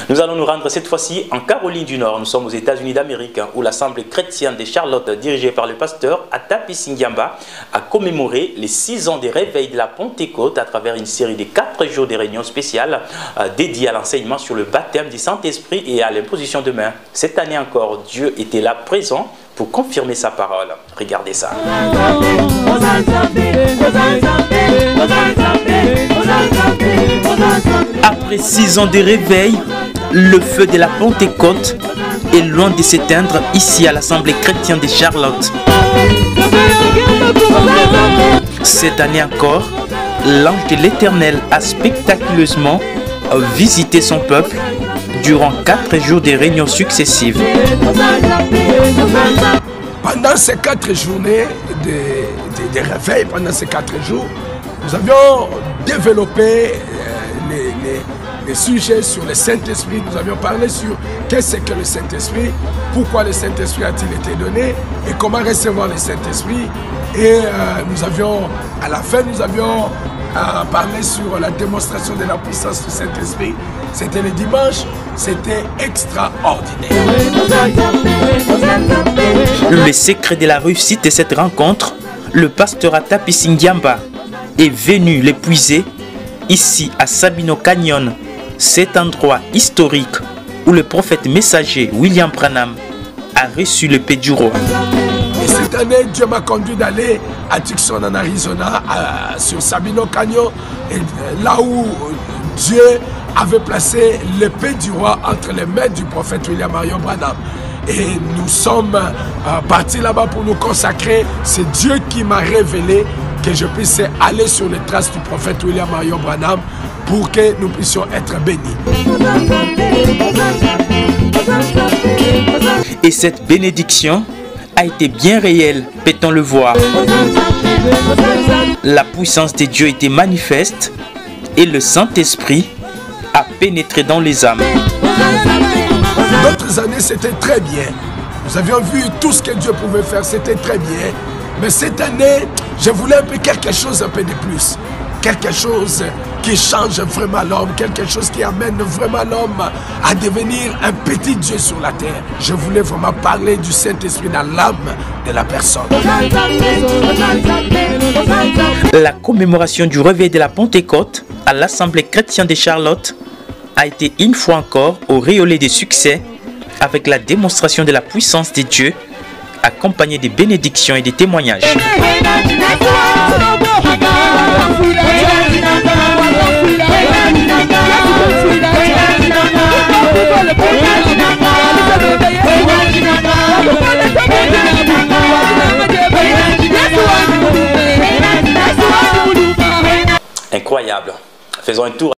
Nous allons nous rendre cette fois-ci en Caroline du Nord. Nous sommes aux États-Unis d'Amérique où l'Assemblée chrétienne de Charlotte, dirigée par le pasteur Atapi Singiamba, a commémoré les 6 ans des réveils de la Pentecôte à travers une série de 4 jours de réunions spéciales dédiées à l'enseignement sur le baptême du Saint-Esprit et à l'imposition de mains. Cette année encore, Dieu était là présent pour confirmer sa parole. Regardez ça. Après 6 ans de réveil, le feu de la Pentecôte est loin de s'éteindre ici à l'Assemblée chrétienne de Charlotte. Cette année encore, l'ange de l'Éternel a spectaculeusement visité son peuple durant 4 jours de réunions successives. Pendant ces 4 journées de réveil, pendant ces 4 jours, nous avions développé les sujets sur le Saint-Esprit. Nous avions parlé sur qu'est-ce que le Saint-Esprit, pourquoi le Saint-Esprit a-t-il été donné et comment recevoir le Saint-Esprit. Et nous avions, à la fin, nous avions parlé sur la démonstration de la puissance du Saint-Esprit. C'était le dimanche, c'était extraordinaire. Le secret de la réussite de cette rencontre, le pasteur Atapi Singiamba est venu l'épuiser ici à Sabino Canyon, cet endroit historique où le prophète messager William Branham a reçu le paix du roi. Et cette année, Dieu m'a conduit d'aller à Tucson en Arizona, sur Sabino Canyon, et là où Dieu avait placé l'épée du roi entre les mains du prophète William Marion Branham. Et nous sommes partis là-bas pour nous consacrer. C'est Dieu qui m'a révélé que je puisse aller sur les traces du prophète William Marion Branham pour que nous puissions être bénis. Et cette bénédiction a été bien réelle, peut-on le voir. La puissance de Dieu était manifeste et le Saint-Esprit a pénétré dans les âmes. D'autres années, c'était très bien. Nous avions vu tout ce que Dieu pouvait faire, c'était très bien. Mais cette année, je voulais un peu quelque chose un peu de plus. Quelque chose qui change vraiment l'homme, quelque chose qui amène vraiment l'homme à devenir un petit Dieu sur la terre. Je voulais vraiment parler du Saint-Esprit dans l'âme de la personne. La commémoration du réveil de la Pentecôte à l'Assemblée chrétienne de Charlotte a été une fois encore auréolée de succès avec la démonstration de la puissance de Dieu accompagnée des bénédictions et des témoignages. Incroyable. Faisons un tour.